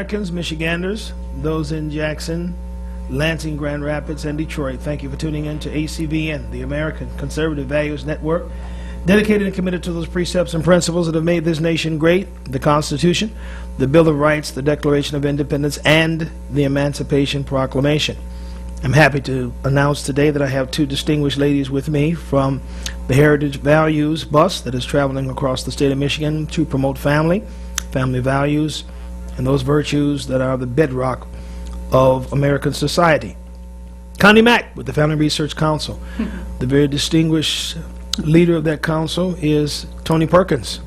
Americans, Michiganders, those in Jackson, Lansing, Grand Rapids, and Detroit, thank you for tuning in to ACVN, the American Conservative Values Network, dedicated and committed to those precepts and principles that have made this nation great: the Constitution, the Bill of Rights, the Declaration of Independence, and the Emancipation Proclamation. I'm happy to announce today that I have two distinguished ladies with me from the Heritage Values bus that is traveling across the state of Michigan to promote family values, and those virtues that are the bedrock of American society. Connie Mack with the Family Research Council. The very distinguished leader of that council is Tony Perkins,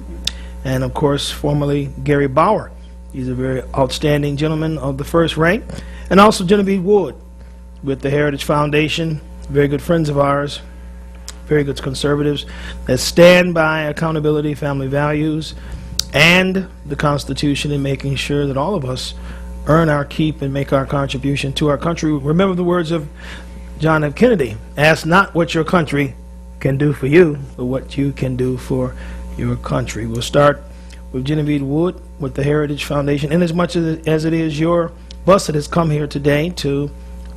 and of course formerly Gary Bauer. He's a very outstanding gentleman of the first rank. And also Genevieve Wood with the Heritage Foundation, very good friends of ours, very good conservatives that stand by accountability, family values, and the Constitution, in making sure that all of us earn our keep and make our contribution to our country. Remember the words of John F. Kennedy: ask not what your country can do for you, but what you can do for your country. We'll start with Genevieve Wood with the Heritage Foundation, in as much as it is your bus that has come here today to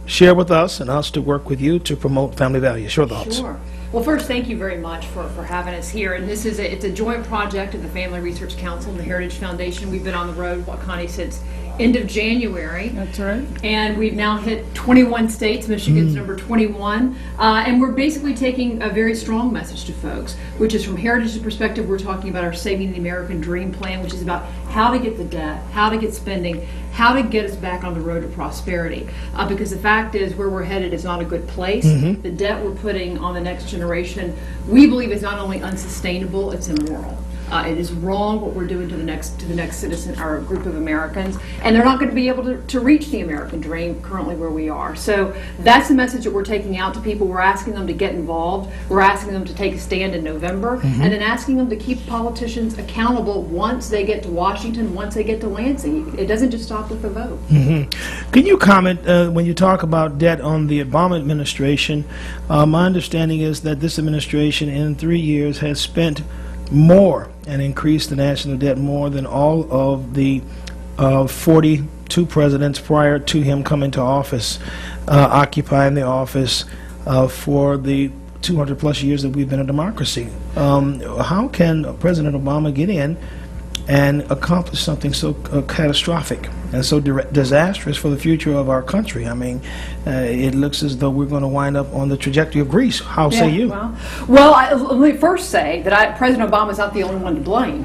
share with us and us to work with you to promote family values. Your thoughts? Sure. Well, first, thank you very much for having us here. And this is it's a joint project of the Family Research Council and the Heritage Foundation. We've been on the road, what Connie said, end of January. That's right. And we've now hit 21 states. Michigan's number 21. And we're basically taking a very strong message to folks, which is from Heritage's perspective, we're talking about our Saving the American Dream plan, which is about how to get the debt, how to get spending, how to get us back on the road to prosperity. Because the fact is, where we're headed is not a good place. The debt we're putting on the next generation, we believe, is not only unsustainable, it's immoral. It is wrong what we're doing to the next citizen or group of Americans, and they're not going to be able to reach the American dream currently where we are. So that's the message that we're taking out to people. We're asking them to get involved. We're asking them to take a stand in November, and then asking them to keep politicians accountable once they get to Washington, once they get to Lansing. It doesn't just stop with the vote. Can you comment, when you talk about debt, on the Obama administration? My understanding is that this administration in 3 years has spent more and increased the national debt more than all of the 42 presidents prior to him coming to office, occupying the office for the 200 plus years that we've been a democracy. How can President Obama get in and accomplish something so catastrophic and so disastrous for the future of our country? I mean, it looks as though we're going to wind up on the trajectory of Greece. How say you? Well, let me first say that President Obama is not the only one to blame.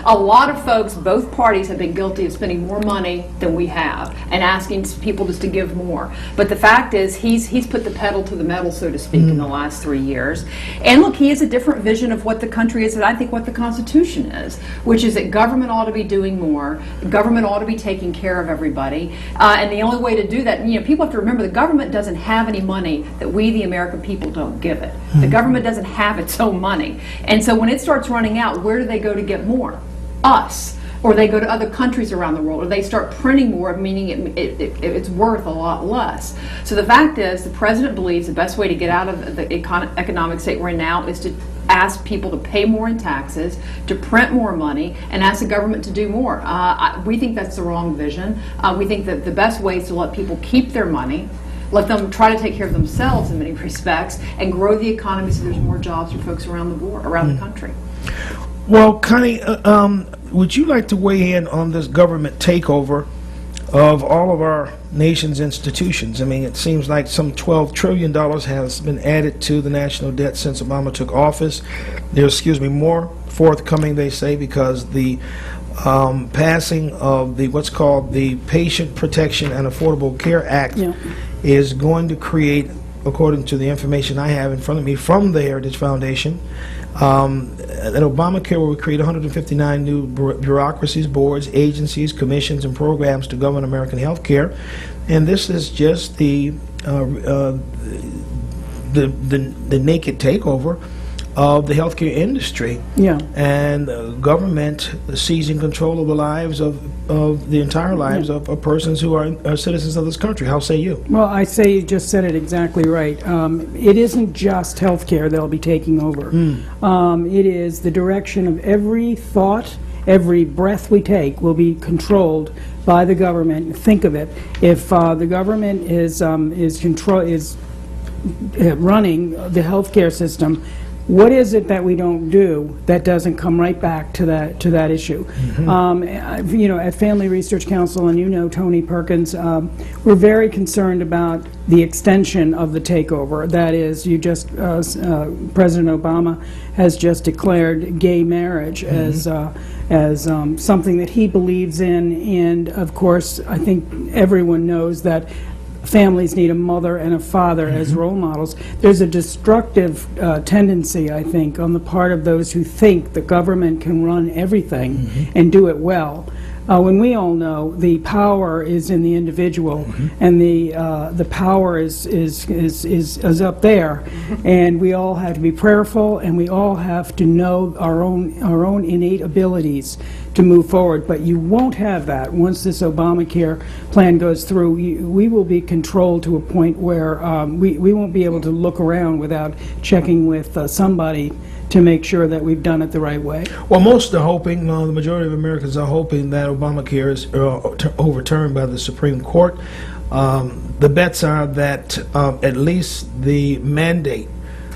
A lot of folks, both parties, have been guilty of spending more money than we have and asking people just to give more. But the fact is, he's put the pedal to the metal, so to speak, in the last 3 years. And look, he has a different vision of what the country is than I think what the Constitution is, which is that government ought to be doing more. Government ought to be taking care of everybody. And the only way to do that, people have to remember, the government doesn't have any money that we, the American people, don't give it. The government doesn't have its own money. And so when it starts running out, where do they go to get more? Us. Or they go to other countries around the world, or they start printing more, meaning it's worth a lot less. So the fact is, the president believes the best way to get out of the economic state we're in now is to ask people to pay more in taxes, to print more money, and ask the government to do more. We think that's the wrong vision. We think that the best way is to let people keep their money, let them try to take care of themselves in many respects, and grow the economy so there's more jobs for folks around the country. Well, Connie, would you like to weigh in on this government takeover of all of our nation's institutions? I mean, it seems like some $12 trillion has been added to the national debt since Obama took office. There's, more forthcoming, they say, because the passing of what's called the Patient Protection and Affordable Care Act is going to create, according to the information I have in front of me from the Heritage Foundation, that Obamacare will create 159 new bureaucracies, boards, agencies, commissions, and programs to govern American health care. And this is just the naked takeover of the healthcare industry, and government seizing control of the lives of the entire lives of persons who are citizens of this country. How say you? Well, I say you just said it exactly right. It isn't just healthcare they'll be taking over. It is the direction of every thought, every breath we take will be controlled by the government. Think of it. If the government is running the healthcare system, what is it that we don't do that doesn't come right back to that issue? At Family Research Council, and Tony Perkins, we're very concerned about the extension of the takeover. That is, President Obama has just declared gay marriage as something that he believes in, and of course, I think everyone knows that families need a mother and a father as role models. There's a destructive tendency, I think, on the part of those who think the government can run everything and do it well. When we all know the power is in the individual, and the power is up there, and we all have to be prayerful, and we all have to know our own innate abilities to move forward. But you won't have that once this Obamacare plan goes through. We will be controlled to a point where we won't be able to look around without checking with somebody to make sure that we've done it the right way. Well, most are hoping, the majority of Americans are hoping that Obamacare is overturned by the Supreme Court. The bets are that at least the mandate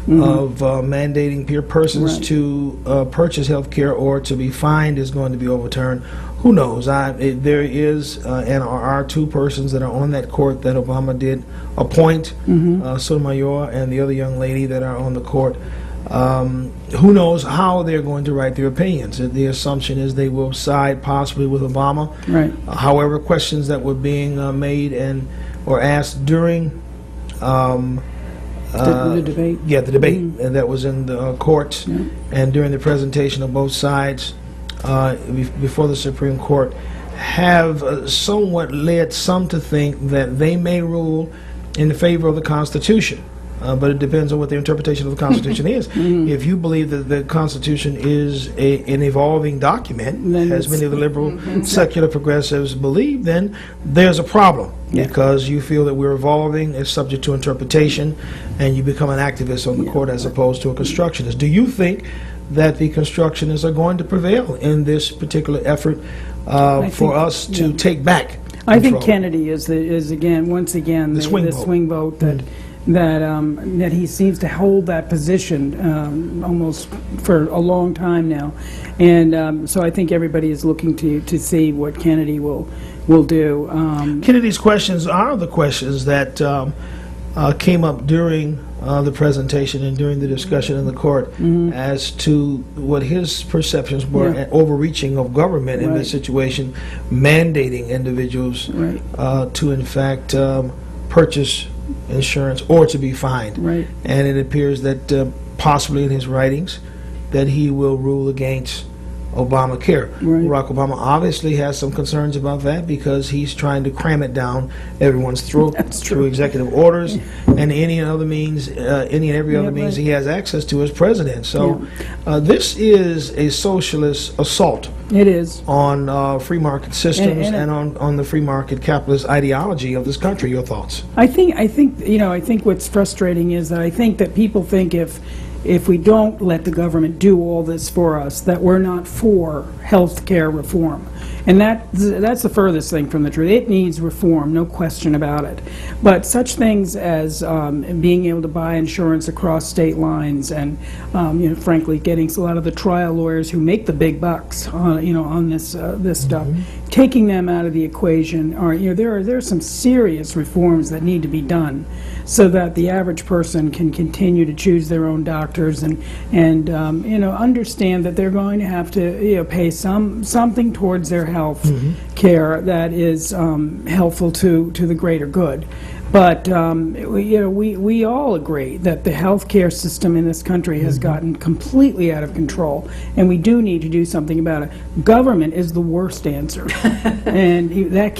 of mandating peer persons to purchase health care or to be fined is going to be overturned. Who knows? There is and are two persons that are on that court that Obama did appoint, Sotomayor and the other young lady that are on the court. Who knows how they're going to write their opinions. The assumption is they will side possibly with Obama. Right. However, questions that were being made or asked during the debate. Yeah, the debate that was in the courts and during the presentation of both sides before the Supreme Court have somewhat led some to think that they may rule in favor of the Constitution. But it depends on what their interpretation of the Constitution is. If you believe that the Constitution is an evolving document, as many of the liberal, secular progressives believe, then there's a problem because you feel that we're evolving, it's subject to interpretation, and you become an activist on the court as opposed to a constructionist. Do you think that the constructionists are going to prevail in this particular effort for us to take back control? I think Kennedy is once again the swing vote that he seems to hold that position almost for a long time now, and so I think everybody is looking to see what Kennedy will do. Kennedy's questions are the questions that came up during the presentation and during the discussion in the court as to what his perceptions were and overreaching of government in this situation, mandating individuals to in fact purchase insurance or to be fined. And it appears that possibly in his writings that he will rule against Obamacare. Barack Obama obviously has some concerns about that because he's trying to cram it down everyone's throat through executive orders and any and every other means he has access to as president. So this is a socialist assault. It is on free market systems and on the free market capitalist ideology of this country. Your thoughts? I think what's frustrating is that I think that people think if we don't let the government do all this for us, that we're not for health care reform. And that's the furthest thing from the truth. It needs reform, no question about it. But such things as being able to buy insurance across state lines and, frankly, getting a lot of the trial lawyers who make the big bucks, on this stuff, taking them out of the equation, there are some serious reforms that need to be done so that the average person can continue to choose their own doctors and understand that they're going to have to pay something towards their health care that is helpful to the greater good. But we all agree that the health care system in this country has gotten completely out of control, and we do need to do something about it. Government is the worst answer, and that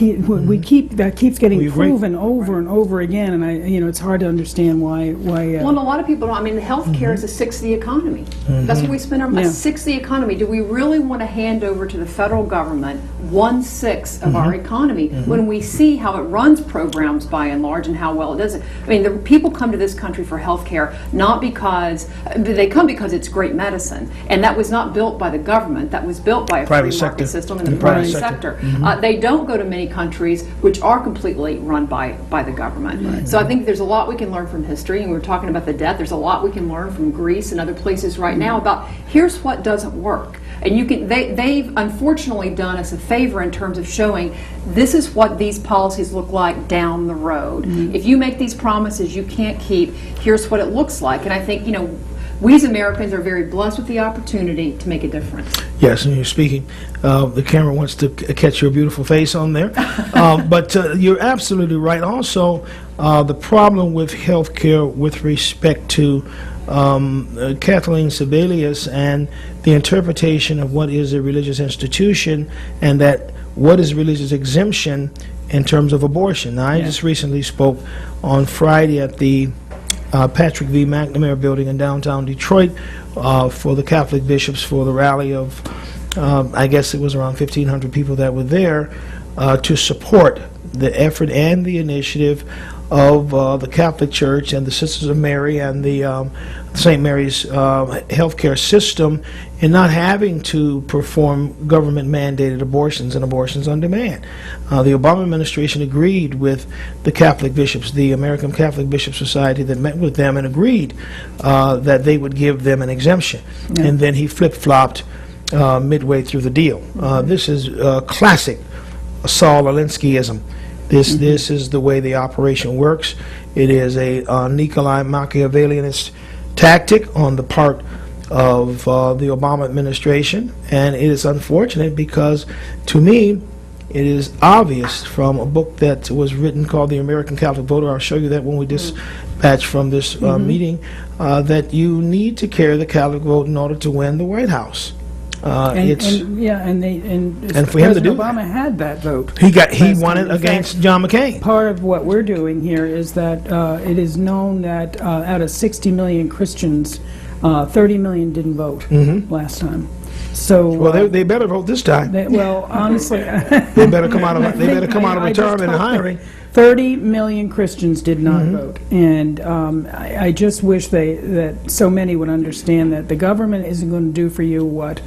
keeps getting proven over and over again. And it's hard to understand why. Well, and a lot of people don't. I mean, the health care is a sixth of the economy. That's what we spend a sixth of the economy. Do we really want to hand over to the federal government 1/6 of our economy when we see how it runs programs by and large? charge and how well it does it. I mean, the people come to this country for health care not because, they come because it's great medicine, and that was not built by the government, that was built by a Private free market sector. system in the Private private sector. sector. They don't go to many countries which are completely run by the government. So I think there's a lot we can learn from history, and we were talking about the debt. There's a lot we can learn from Greece and other places right now about here's what doesn't work. And you can, they've unfortunately done us a favor in terms of showing this is what these policies look like down the road. If you make these promises you can't keep, here's what it looks like. And I think, you know, we as Americans are very blessed with the opportunity to make a difference. Yes, and you're speaking. The camera wants to catch your beautiful face on there. But you're absolutely right. Also, the problem with health care with respect to Kathleen Sebelius and the interpretation of what is a religious institution and that what is religious exemption in terms of abortion. Now, I just recently spoke on Friday at the Patrick V. McNamara building in downtown Detroit for the Catholic bishops for the rally of, I guess it was around 1,500 people that were there to support the effort and the initiative of the Catholic Church and the Sisters of Mary and the St. Mary's healthcare system in not having to perform government-mandated abortions and abortions on demand. The Obama administration agreed with the Catholic bishops, the American Catholic Bishop Society that met with them and agreed that they would give them an exemption. And then he flip-flopped midway through the deal. This is classic Saul Alinskyism. This is the way the operation works. It is a Nikolai Machiavellianist tactic on the part of the Obama administration, and it is unfortunate because, to me, it is obvious from a book that was written called The American Catholic Voter, I'll show you that when we dispatch from this meeting, that you need to carry the Catholic vote in order to win the White House. And for him to President do Obama had that vote. He won it against John McCain. Part of what we're doing here is that it is known that out of 60 million Christians, 30 million didn't vote last time. So Well, they better vote this time. honestly, They better come out of retirement and hiring. 30 million Christians did not vote, and I just wish that so many would understand that the government isn't going to do for you what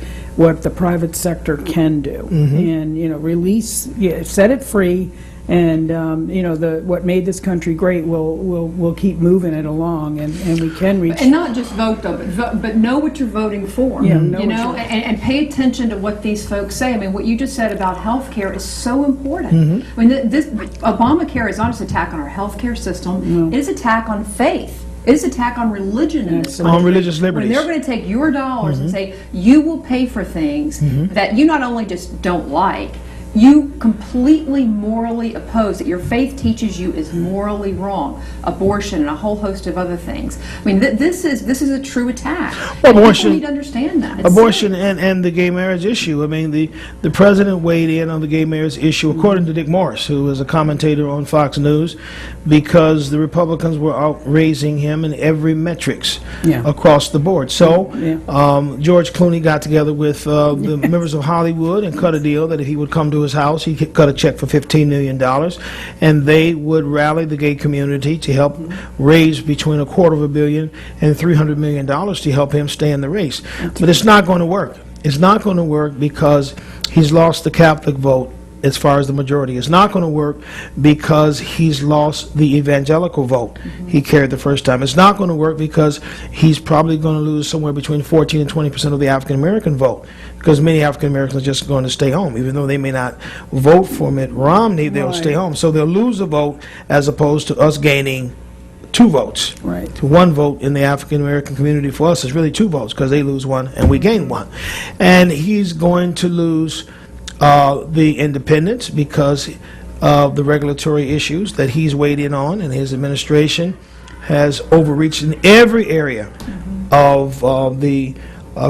the private sector can do, and set it free, and what made this country great will keep moving it along, and we can reach. And not just vote though, but know what you're voting for. And pay attention to what these folks say. I mean, what you just said about health care is so important. I mean, this Obamacare is not just an attack on our health care system. It is an attack on faith. It is an attack on religion in this country. On religious liberties. When they're going to take your dollars and say, you will pay for things that you not only just don't like, you completely morally oppose, that your faith teaches you is morally wrong, abortion and a whole host of other things. I mean, this is a true attack. Abortion, people need to understand that. It's abortion sad. and the gay marriage issue. I mean, the president weighed in on the gay marriage issue, according to Dick Morris, who is a commentator on Fox News, because the Republicans were outraising him in every metrics across the board. So George Clooney got together with the members of Hollywood and cut a deal that if he would come to his house, he could cut a check for $15 million, and they would rally the gay community to help raise between $250 million and $300 million to help him stay in the race. But it's not going to work. It's not going to work because he's lost the Catholic vote as far as the majority. It's not going to work because he's lost the evangelical vote he carried the first time. It's not going to work because he's probably going to lose somewhere between 14 and 20% of the African American vote, because many African Americans are just going to stay home. Even though they may not vote for Mitt Romney, they'll stay home. So they'll lose a vote as opposed to us gaining 2 votes. Right. To 1 vote in the African American community for us is really 2 votes, because they lose 1 and we gain 1. And he's going to lose the independents because of the regulatory issues that he's weighed in on, and his administration has overreached in every area of the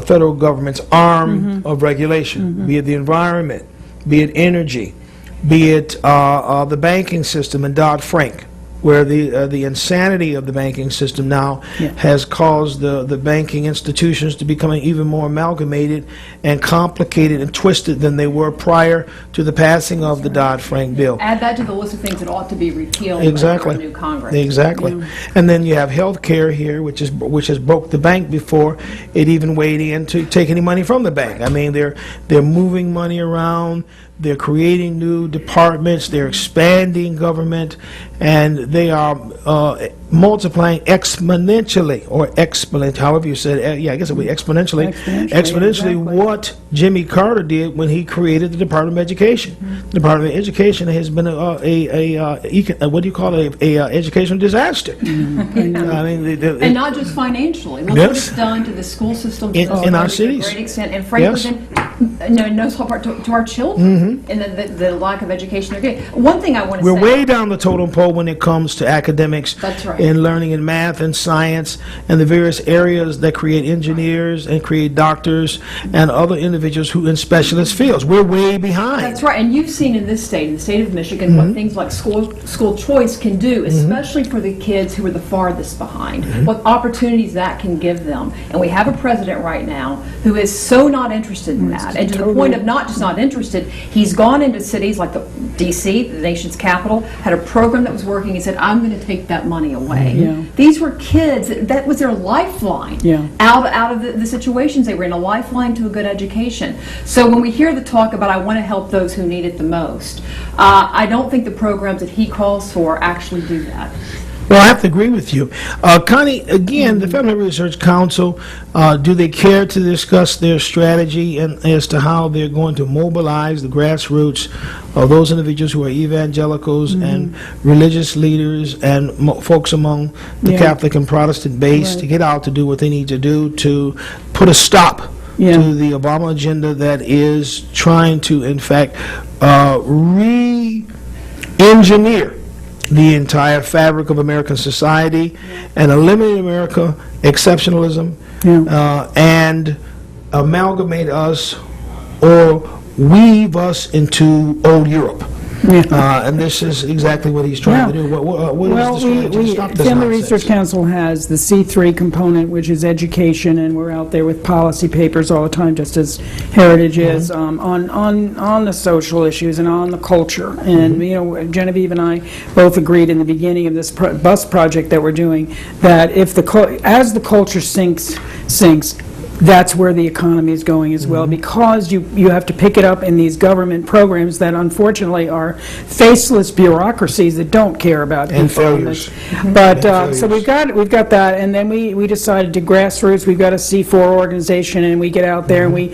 federal government's arm of regulation, be it the environment, be it energy, be it the banking system and Dodd-Frank, where the insanity of the banking system now has caused the banking institutions to become even more amalgamated and complicated and twisted than they were prior to the passing of the Dodd-Frank bill. Add that to the list of things that ought to be repealed Exactly. under a new Congress. Exactly. And then you have health care here, which has broke the bank before it even weighed in to take any money from the bank. I mean, they're moving money around, they're creating new departments, they're expanding government, and they are multiplying exponentially, or exponent, however you said it. I guess it would be exponentially. Exactly. What Jimmy Carter did when he created the Department of Education. The Department of Education has been what do you call it, a educational disaster. I mean, and not just financially. Look what it's done to the school system in our cities. To a great extent, and frankly, then, no small part to our children and the lack of education they're getting. One thing I want to say. We're way down the totem pole when it comes to academics. That's right. In learning in math and science and the various areas that create engineers and create doctors and other individuals who in specialist fields. We're way behind. That's right, and you've seen in this state, in the state of Michigan, what things like school choice can do, especially for the kids who are the farthest behind, what opportunities that can give them. And we have a president right now who is so not interested in that, and to the point of not just not interested, he's gone into cities like the D.C., the nation's capital, had a program that was working, he said, I'm going to take that money away. These were kids, that was their lifeline out of the situations they were in, a lifeline to a good education. So when we hear the talk about I want to help those who need it the most, I don't think the programs that he calls for actually do that. Well, I have to agree with you. Connie, again, the Family Research Council, do they care to discuss their strategy and as to how they're going to mobilize the grassroots of those individuals who are evangelicals and religious leaders and folks among the Catholic and Protestant base to get out to do what they need to do to put a stop to the Obama agenda that is trying to, in fact, re-engineer the entire fabric of American society and eliminate America, exceptionalism, and amalgamate us or weave us into old Europe. And this is exactly what he's trying to do. What is the strategy to stop this Family nonsense? Research Council has the C3 component, which is education, and we're out there with policy papers all the time, just as Heritage is, on the social issues and on the culture. And you know, Genevieve and I both agreed in the beginning of this bus project that we're doing that if as the culture sinks, that's where the economy is going as well, because you have to pick it up in these government programs that unfortunately are faceless bureaucracies that don't care about And people. failures. But so we've got that, and then we decided to grassroots. We've got a C4 organization, and we get out there and we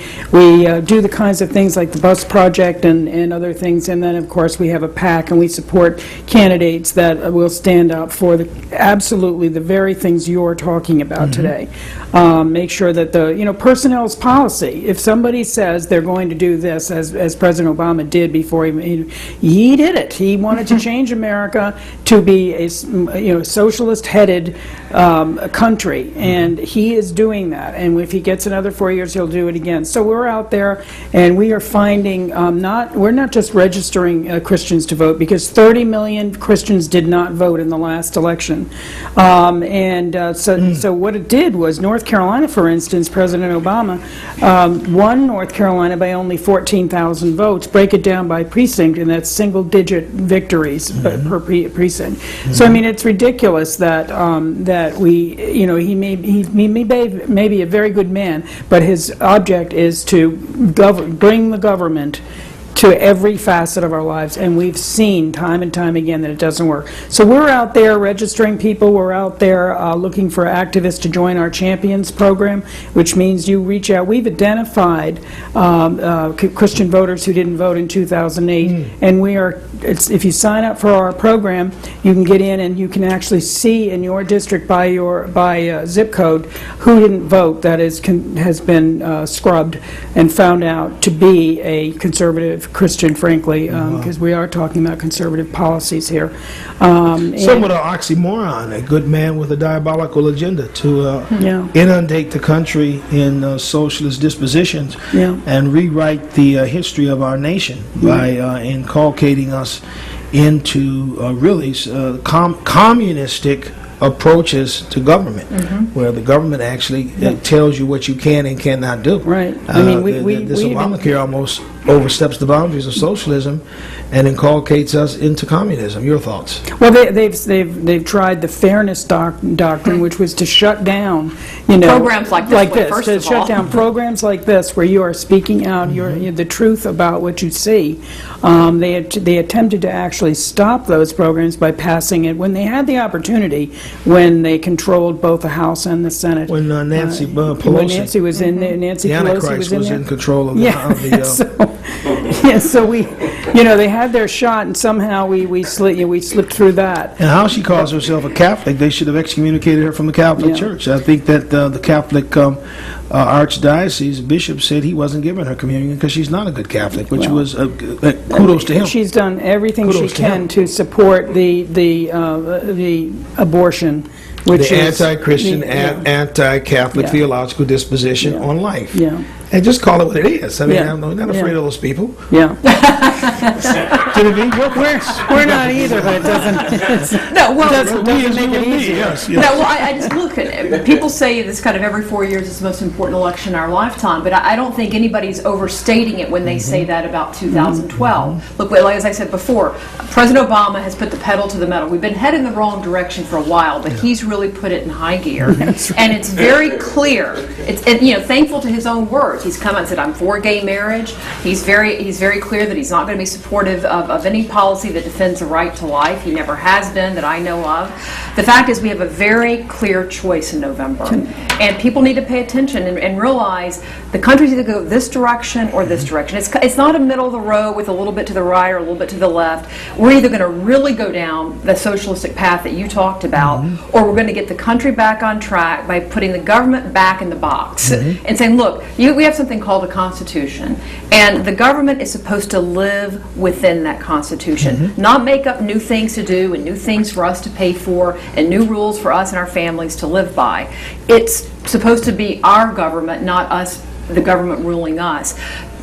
do the kinds of things like the bus project and other things, and then of course we have a PAC and we support candidates that will stand up for absolutely the very things you're talking about today. Make sure that personnel's policy. If somebody says they're going to do this, as President Obama did before he did it. He wanted to change America to be a socialist-headed country, and he is doing that. And if he gets another 4 years, he'll do it again. So we're out there, and we are finding we're not just registering Christians to vote, because 30 million Christians did not vote in the last election, so what it did was North Carolina, for instance, President Obama won North Carolina by only 14,000 votes. Break it down by precinct, and that's single-digit victories per precinct. So I mean, it's ridiculous that he may be a very good man, but his object is to bring the government to every facet of our lives, and we've seen time and time again that it doesn't work. So we're out there registering people. We're out there looking for activists to join our Champions program, which means you reach out. We've identified Christian voters who didn't vote in 2008, and if you sign up for our program, you can get in and you can actually see in your district by zip code who didn't vote that has been scrubbed and found out to be a conservative Christian, frankly, because we are talking about conservative policies here. Somewhat an oxymoron, a good man with a diabolical agenda to inundate the country in socialist dispositions and rewrite the history of our nation by inculcating us into really communistic approaches to government, where the government actually tells you what you can and cannot do. Right. I mean, this Obamacare almost oversteps the boundaries of socialism and inculcates us into communism. Your thoughts? Well, they've tried the fairness doctrine, which was to shut down, Programs like this, first to of shut all. down programs like this, where you are speaking out the truth about what you see. They attempted to actually stop those programs by passing it when they had the opportunity, when they controlled both the House and the Senate. When Nancy Pelosi, when Nancy was in there, Nancy the Pelosi Antichrist was there. in control of the. So we, they had their shot, and somehow we slipped through that. And how she calls herself a Catholic, they should have excommunicated her from the Catholic Church. I think that the Catholic Archdiocese Bishop said he wasn't giving her communion because she's not a good Catholic, which was kudos to him. She's done everything Kudos she to can him. to support the abortion, which The is anti-Christian, anti-Catholic theological disposition on life. Yeah. And just call it what it is. I mean, Yeah. I'm not afraid of those people. Yeah. Genevieve, We're not either, but it doesn't. No, well, doesn't make it easier. Yes, No, well, I just look at it. People say this kind of every 4 years is the most important election in our lifetime, but I don't think anybody's overstating it when they say that about 2012. Look, like as I said before, President Obama has put the pedal to the metal. We've been headed in the wrong direction for a while, but he's really put it in high gear. And it's very clear. Thankful to his own words. He's come out and said, I'm for gay marriage. He's very clear that he's not going to be supportive of any policy that defends the right to life. He never has been that I know of. The fact is we have a very clear choice in November. And people need to pay attention and realize the country's either go this direction or this direction. It's not a middle of the road with a little bit to the right or a little bit to the left. We're either going to really go down the socialistic path that you talked about, or we're going to get the country back on track by putting the government back in the box and saying, look, we have something called a Constitution, and the government is supposed to live within that Constitution, not make up new things to do and new things for us to pay for and new rules for us and our families to live by. It's supposed to be our government, not us, the government ruling us.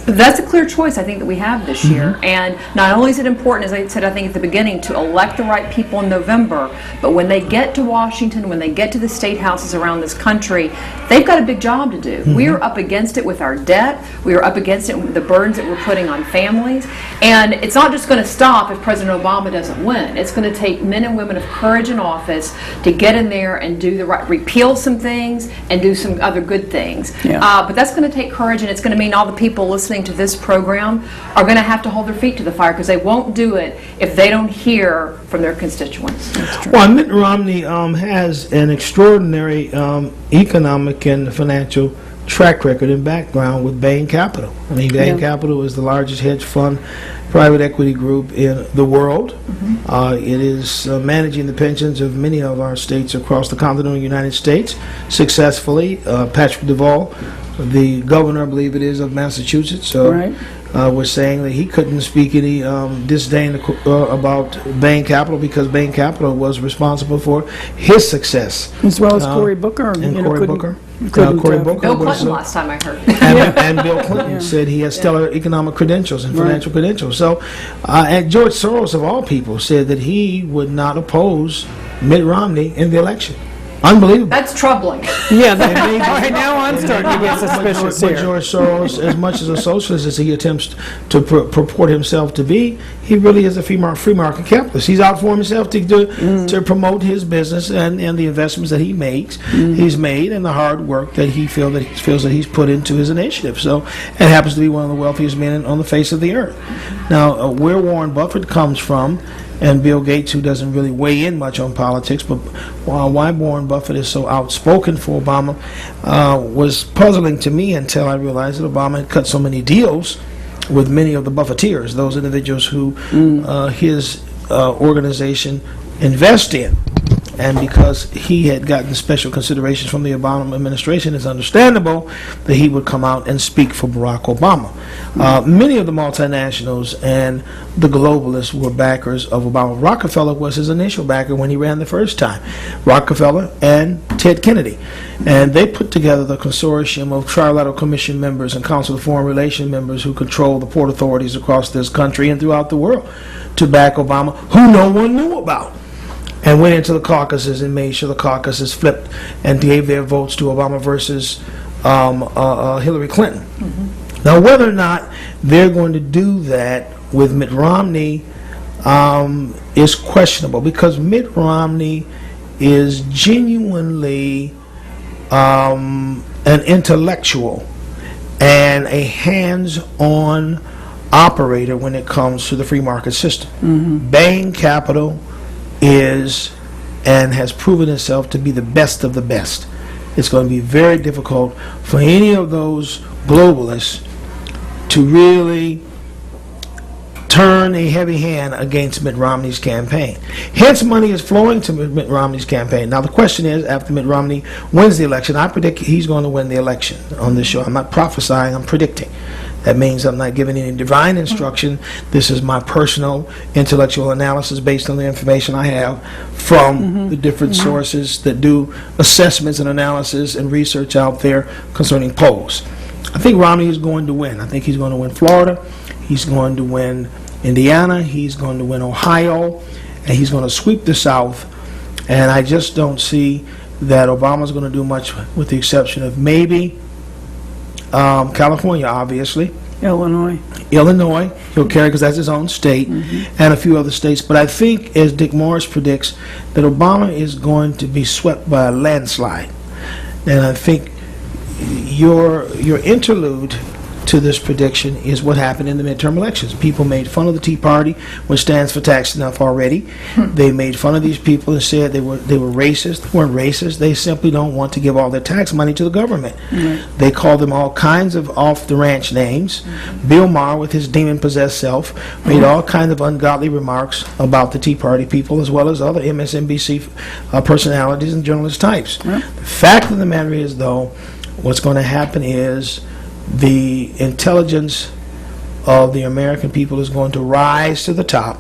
But that's a clear choice, I think, that we have this year. And not only is it important, as I said, I think at the beginning, to elect the right people in November, but when they get to Washington, when they get to the state houses around this country, they've got a big job to do. We are up against it with our debt. We are up against it with the burdens that we're putting on families. And it's not just going to stop if President Obama doesn't win. It's going to take men and women of courage in office to get in there and do the right, repeal some things and do some other good things. But that's going to take courage, and it's going to mean all the people listening to this program are going to have to hold their feet to the fire, because they won't do it if they don't hear from their constituents. Well, Mitt Romney has an extraordinary economic and financial track record and background with Bain Capital. I mean, Bain Capital is the largest hedge fund private equity group in the world. It is managing the pensions of many of our states across the continental United States successfully. Patrick Duvall, the governor, I believe it is, of Massachusetts, was saying that he couldn't speak any disdain about Bain Capital, because Bain Capital was responsible for his success. As well as Cory Booker. Cory Booker. Bill Clinton last time I heard. and Bill Clinton said he has stellar economic credentials and financial credentials. So, and George Soros, of all people, said that he would not oppose Mitt Romney in the election. Unbelievable. That's troubling. Yeah, right now I'm starting to get suspicious But here. George Soros, as much as a socialist as he attempts to purport himself to be, he really is a free market capitalist. He's out for himself to promote his business and the investments that he makes, he's made, and the hard work that he feels that he's put into his initiative. So it happens to be one of the wealthiest men on the face of the earth. Now, where Warren Buffett comes from, and Bill Gates, who doesn't really weigh in much on politics, but why Warren Buffett is so outspoken for Obama was puzzling to me until I realized that Obama had cut so many deals with many of the Buffetteers, those individuals who his organization invest in. and because he had gotten special considerations from the Obama administration, it's understandable that he would come out and speak for Barack Obama. Many of the multinationals and the globalists were backers of Obama. Rockefeller was his initial backer when he ran the first time. Rockefeller and Ted Kennedy. And they put together the consortium of Trilateral Commission members and Council of Foreign Relations members who control the port authorities across this country and throughout the world to back Obama, who no one knew about, and went into the caucuses and made sure the caucuses flipped and gave their votes to Obama versus Hillary Clinton. Now, whether or not they're going to do that with Mitt Romney is questionable, because Mitt Romney is genuinely an intellectual and a hands-on operator when it comes to the free market system. Bain Capital is and has proven itself to be the best of the best. It's going to be very difficult for any of those globalists to really turn a heavy hand against Mitt Romney's campaign. Hence, money is flowing to Mitt Romney's campaign. Now, the question is, after Mitt Romney wins the election, I predict he's going to win the election on this show. I'm not prophesying, I'm predicting. That means I'm not giving any divine instruction. This is my personal intellectual analysis based on the information I have from the different sources that do assessments and analysis and research out there concerning polls. I think Romney is going to win. I think he's going to win Florida. He's going to win Indiana. He's going to win Ohio. And he's going to sweep the South. And I just don't see that Obama's going to do much, with the exception of maybe California, obviously. Illinois, he'll carry because that's his own state, and a few other states. But I think, as Dick Morris predicts, that Obama is going to be swept by a landslide. And I think your interlude to this prediction is what happened in the midterm elections. People made fun of the Tea Party, which stands for Tax Enough already. They made fun of these people and said they were racist. They weren't racist. They simply don't want to give all their tax money to the government. They called them all kinds of off-the-ranch names. Bill Maher, with his demon-possessed self, made all kinds of ungodly remarks about the Tea Party people, as well as other MSNBC personalities and journalist types. The fact of the matter is, though, what's going to happen is the intelligence of the American people is going to rise to the top,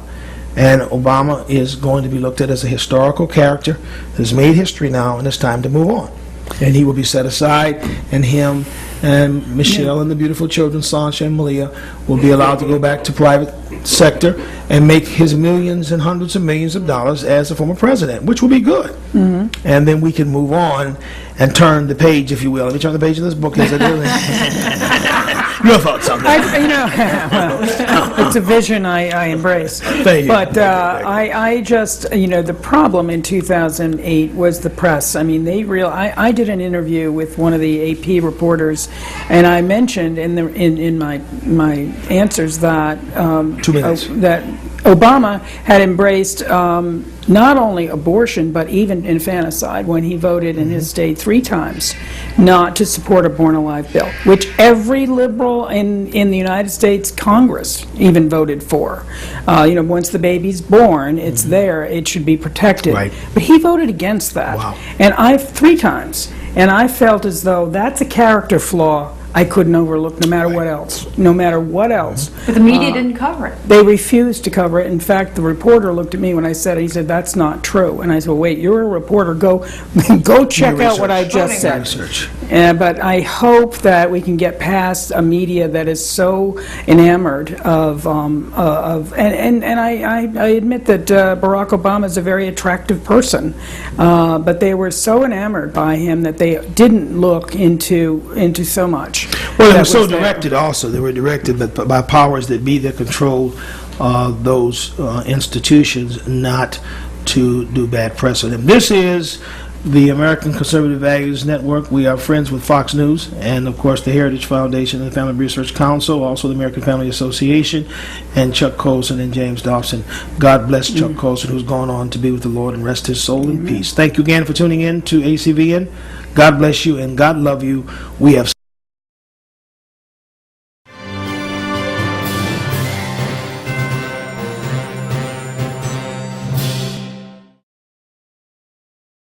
and Obama is going to be looked at as a historical character that has made history now, and it's time to move on. And he will be set aside, and him and Michelle and the beautiful children, Sancha and Malia, will be allowed to go back to private sector and make his millions and hundreds of millions of dollars as a former president, which will be good. And then we can move on and turn the page, if you will. Let me turn the page of this book as I do. Your thoughts on that? well, it's a vision I embrace. Thank you. But I just, the problem in 2008 was the press. I mean, I did an interview with one of the AP reporters, and I mentioned in my answers that 2 minutes. that Obama had embraced not only abortion, but even infanticide when he voted in his state 3 times not to support a Born Alive bill, which every liberal in the United States Congress even voted for. Once the baby's born, it's there, it should be protected. Right. But he voted against that. Wow. And 3 times. And I felt as though that's a character flaw I couldn't overlook, no matter what else. But the media didn't cover it. They refused to cover it. In fact, the reporter looked at me when I said it. He said, "That's not true." And I said, well, "Wait, you're a reporter. Go check out what I just said." Research. But I hope that we can get past a media that is so enamored of and I admit that Barack Obama is a very attractive person, but they were so enamored by him that they didn't look into so much. Well, they were so directed also. They were directed by powers that be that controlled those institutions not to do bad press on them. This is the American Conservative Values Network. We are friends with Fox News and, of course, the Heritage Foundation and the Family Research Council, also the American Family Association, and Chuck Colson and James Dobson. God bless Chuck Colson, who's gone on to be with the Lord and rest his soul in peace. Thank you again for tuning in to ACVN. God bless you and God love you. We have